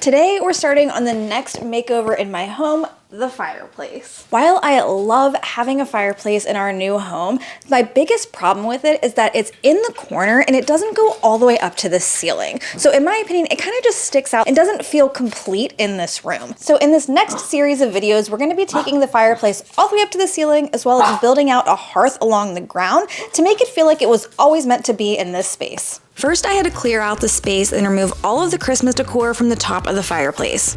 Today we're starting on the next makeover in my home, the fireplace. While I love having a fireplace in our new home, my biggest problem with it is that it's in the corner and it doesn't go all the way up to the ceiling. So in my opinion, it kind of just sticks out and doesn't feel complete in this room. So in this next series of videos, we're going to be taking the fireplace all the way up to the ceiling, as well as building out a hearth along the ground to make it feel like it was always meant to be in this space. First, I had to clear out the space and remove all of the Christmas decor from the top of the fireplace.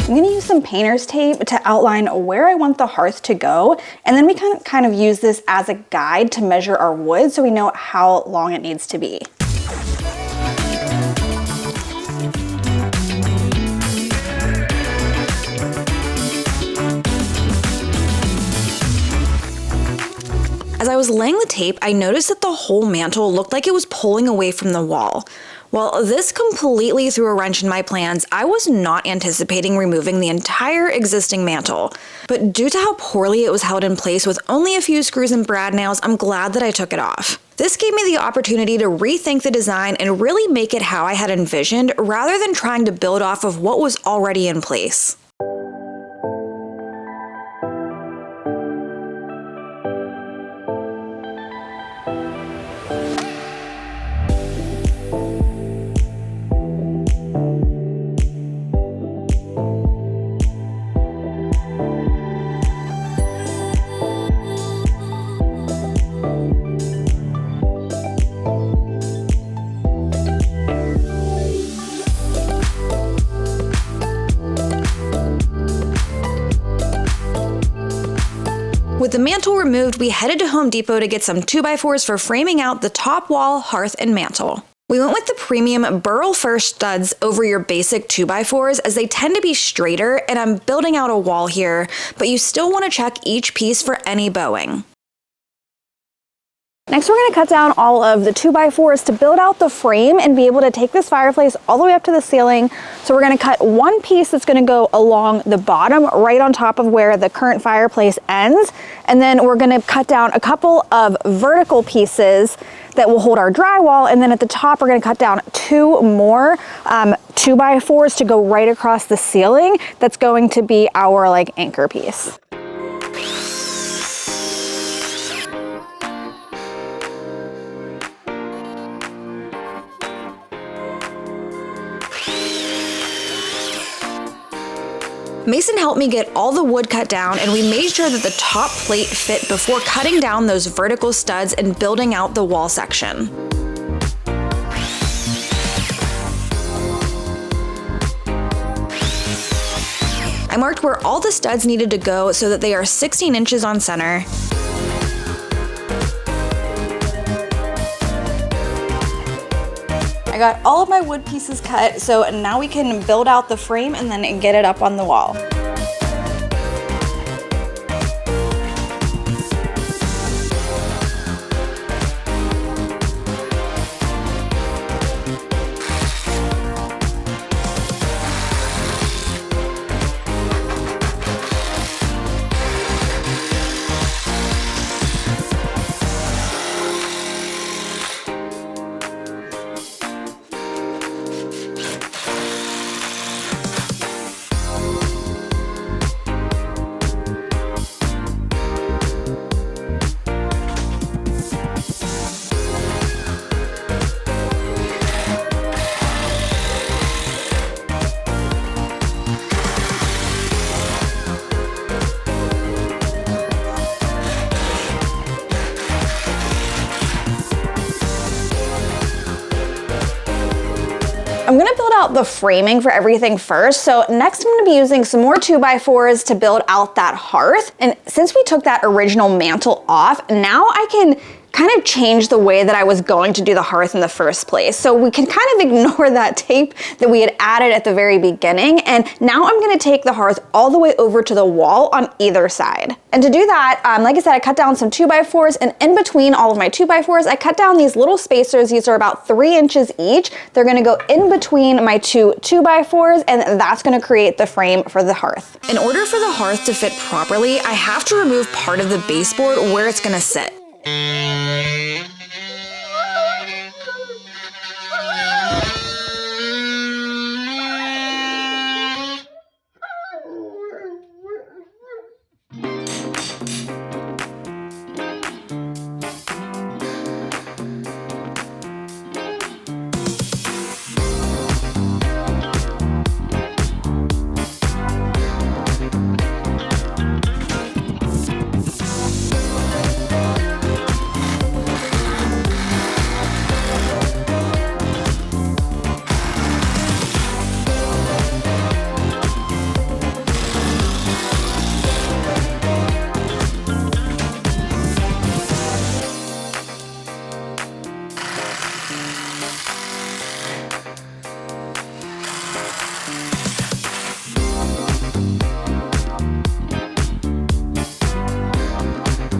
I'm gonna use some painter's tape to outline where I want the hearth to go, and then we can kind of use this as a guide to measure our wood so we know how long it needs to be. As I was laying the tape, I noticed that the whole mantle looked like it was pulling away from the wall. Well, this completely threw a wrench in my plans. I was not anticipating removing the entire existing mantle. But due to how poorly it was held in place with only a few screws and brad nails, I'm glad that I took it off. This gave me the opportunity to rethink the design and really make it how I had envisioned, rather than trying to build off of what was already in place. With the mantle removed, we headed to Home Depot to get some 2x4s for framing out the top wall, hearth, and mantle. We went with the premium burl first studs over your basic 2x4s, as they tend to be straighter, and I'm building out a wall here, but you still want to check each piece for any bowing. Next, we're going to cut down all of the 2x4s to build out the frame and be able to take this fireplace all the way up to the ceiling. So we're going to cut one piece that's going to go along the bottom, right on top of where the current fireplace ends. And then we're going to cut down a couple of vertical pieces that will hold our drywall. And then at the top, we're going to cut down two more 2x4s to go right across the ceiling. That's going to be our anchor piece. Mason helped me get all the wood cut down, and we made sure that the top plate fit before cutting down those vertical studs and building out the wall section. I marked where all the studs needed to go so that they are 16 inches on center. I got all of my wood pieces cut, so now we can build out the frame and then get it up on the wall. I'm gonna build out the framing for everything first. So next I'm gonna be using some more 2x4s to build out that hearth. And since we took that original mantle off, now I can kind of changed the way that I was going to do the hearth in the first place. So we can kind of ignore that tape that we had added at the very beginning. And now I'm gonna take the hearth all the way over to the wall on either side. And to do that, like I said, I cut down some 2x4s, and in between all of my 2x4s, I cut down these little spacers. These are about 3 inches each. They're gonna go in between my two 2x4s, and that's gonna create the frame for the hearth. In order for the hearth to fit properly, I have to remove part of the baseboard where it's gonna sit.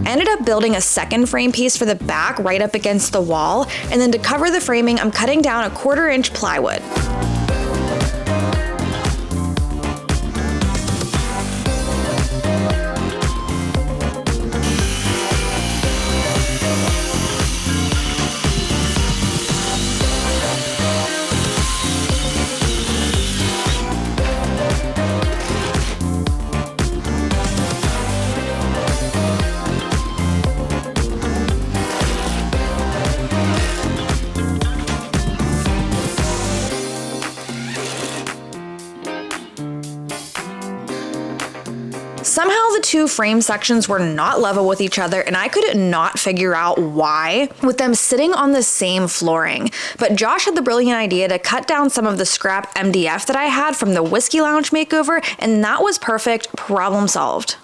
Ended up building a second frame piece for the back right up against the wall, and then to cover the framing, I'm cutting down a 1/4 inch plywood. Somehow the two frame sections were not level with each other, and I could not figure out why with them sitting on the same flooring. But Josh had the brilliant idea to cut down some of the scrap MDF that I had from the Whiskey Lounge makeover, and that was perfect. Problem solved.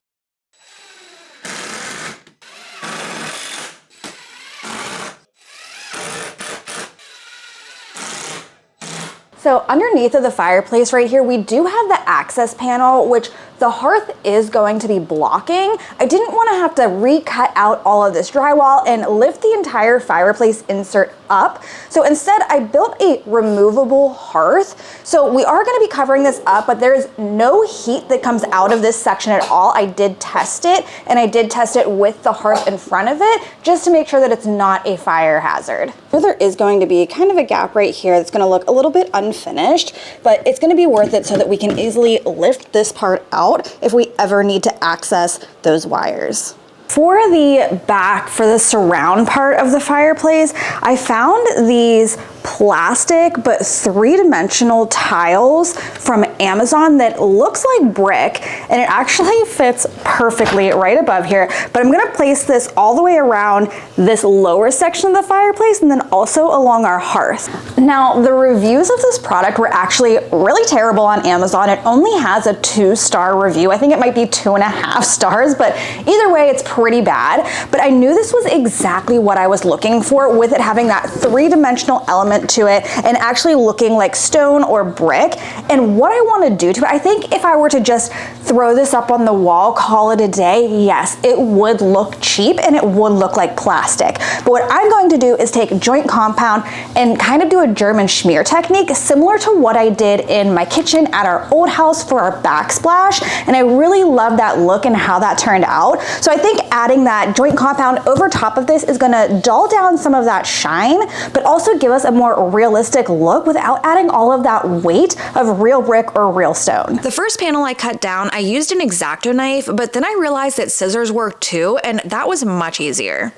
So underneath of the fireplace right here, we do have the access panel, which the hearth is going to be blocking. I didn't want to have to recut out all of this drywall and lift the entire fireplace insert up. So instead I built a removable hearth. So we are going to be covering this up, but there's no heat that comes out of this section at all. I did test it, and I did test it with the hearth in front of it just to make sure that it's not a fire hazard. So there is going to be kind of a gap right here that's going to look a little bit unfinished, but it's going to be worth it so that we can easily lift this part out if we ever need to access those wires. For the back, for the surround part of the fireplace, I found these plastic but 3-dimensional tiles from Amazon that looks like brick, and it actually fits perfectly right above here. But I'm gonna place this all the way around this lower section of the fireplace and then also along our hearth. Now, the reviews of this product were actually really terrible on Amazon. It only has a 2-star review. I think it might be 2.5 stars, but either way, it's pretty bad. But I knew this was exactly what I was looking for, with it having that 3-dimensional element to it and actually looking like stone or brick. And what I want to do to it, I think if I were to just throw this up on the wall, call it a day, yes, it would look cheap and it would look like plastic. But what I'm going to do is take joint compound and kind of do a German schmear technique, similar to what I did in my kitchen at our old house for our backsplash. And I really love that look and how that turned out. So I think adding that joint compound over top of this is going to dull down some of that shine, but also give us a more realistic look without adding all of that weight of real brick or real stone. The first panel I cut down, I used an X-Acto knife, but then I realized that scissors work too, and that was much easier.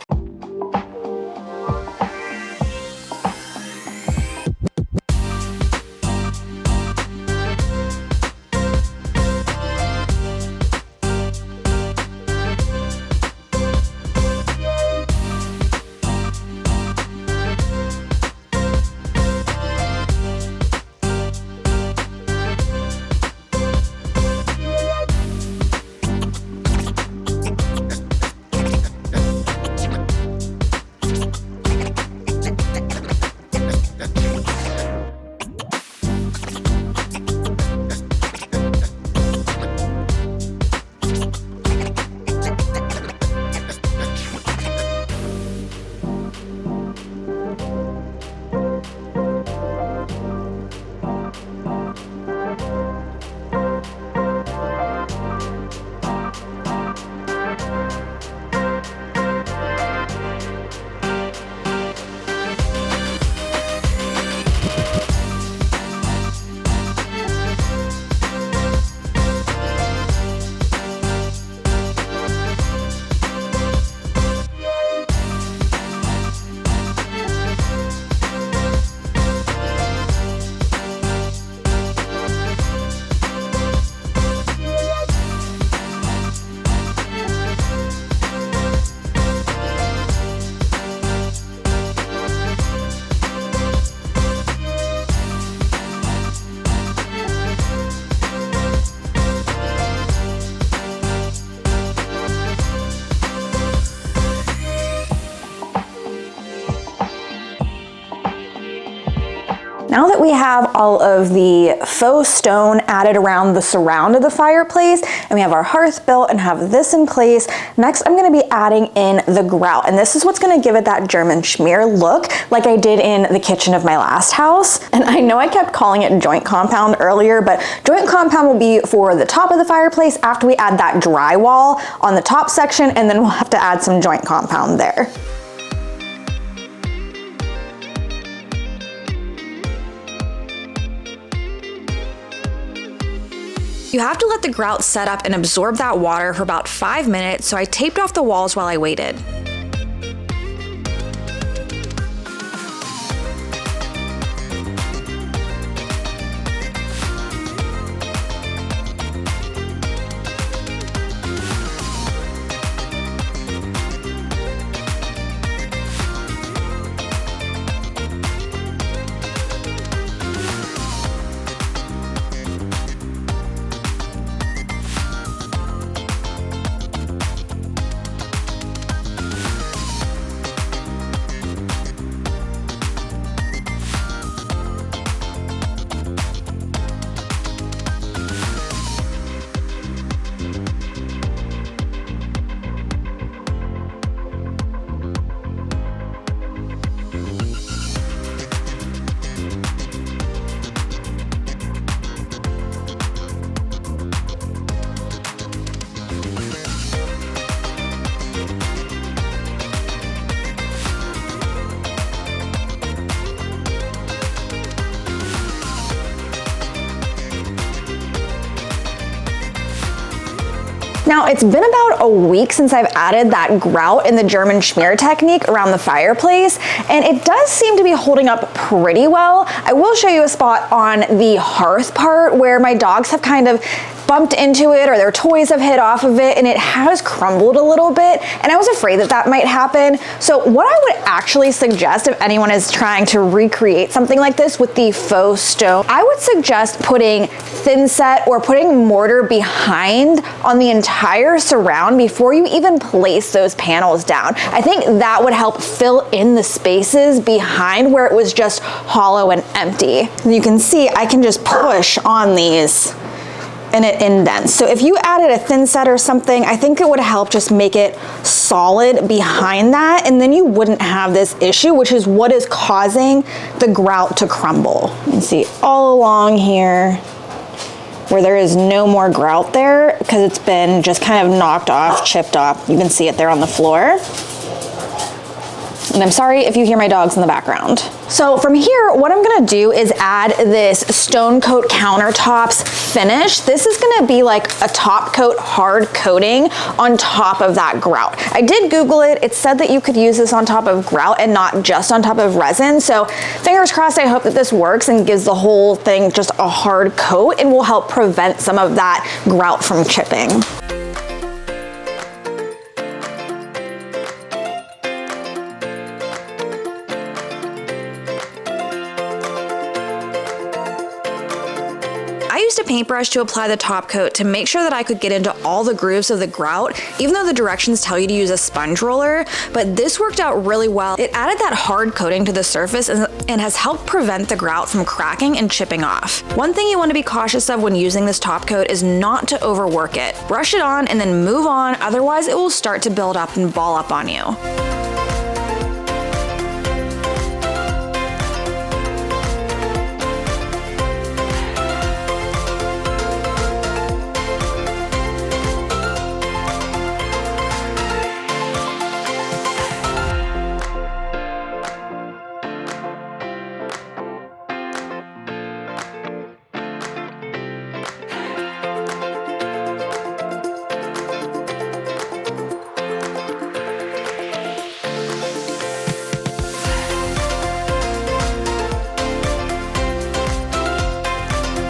Now that we have all of the faux stone added around the surround of the fireplace, and we have our hearth built and have this in place, next I'm gonna be adding in the grout. And this is what's gonna give it that German schmear look like I did in the kitchen of my last house. And I know I kept calling it joint compound earlier, but joint compound will be for the top of the fireplace after we add that drywall on the top section, and then we'll have to add some joint compound there. You have to let the grout set up and absorb that water for about 5 minutes, so I taped off the walls while I waited. Now, it's been about a week since I've added that grout in the German schmear technique around the fireplace, and it does seem to be holding up pretty well. I will show you a spot on the hearth part where my dogs have kind of bumped into it or their toys have hit off of it and it has crumbled a little bit, and I was afraid that that might happen. So what I would actually suggest if anyone is trying to recreate something like this with the faux stone, I would suggest putting thin set or putting mortar behind on the entire surround before you even place those panels down. I think that would help fill in the spaces behind where it was just hollow and empty. You can see I can just push on these and it indents. So if you added a thin set or something, I think it would help just make it solid behind that, and then you wouldn't have this issue, which is what is causing the grout to crumble. You can see all along here where there is no more grout there because it's been just kind of knocked off, chipped off. You can see it there on the floor. And I'm sorry if you hear my dogs in the background. So from here, what I'm gonna do is add this stone coat countertops finish. This is gonna be like a top coat hard coating on top of that grout. I did Google it. It said that you could use this on top of grout and not just on top of resin. So fingers crossed, I hope that this works and gives the whole thing just a hard coat and will help prevent some of that grout from chipping. I used a paintbrush to apply the top coat to make sure that I could get into all the grooves of the grout, even though the directions tell you to use a sponge roller, but this worked out really well. It added that hard coating to the surface and has helped prevent the grout from cracking and chipping off. One thing you want to be cautious of when using this top coat is not to overwork it. Brush it on and then move on, otherwise it will start to build up and ball up on you.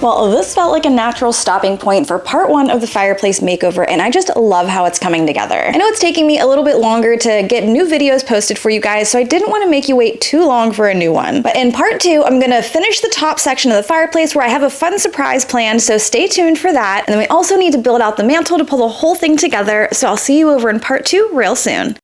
Well, this felt like a natural stopping point for part one of the fireplace makeover, and I just love how it's coming together. I know it's taking me a little bit longer to get new videos posted for you guys, so I didn't want to make you wait too long for a new one. But in part two, I'm gonna finish the top section of the fireplace where I have a fun surprise planned, so stay tuned for that. And then we also need to build out the mantle to pull the whole thing together, so I'll see you over in part two real soon.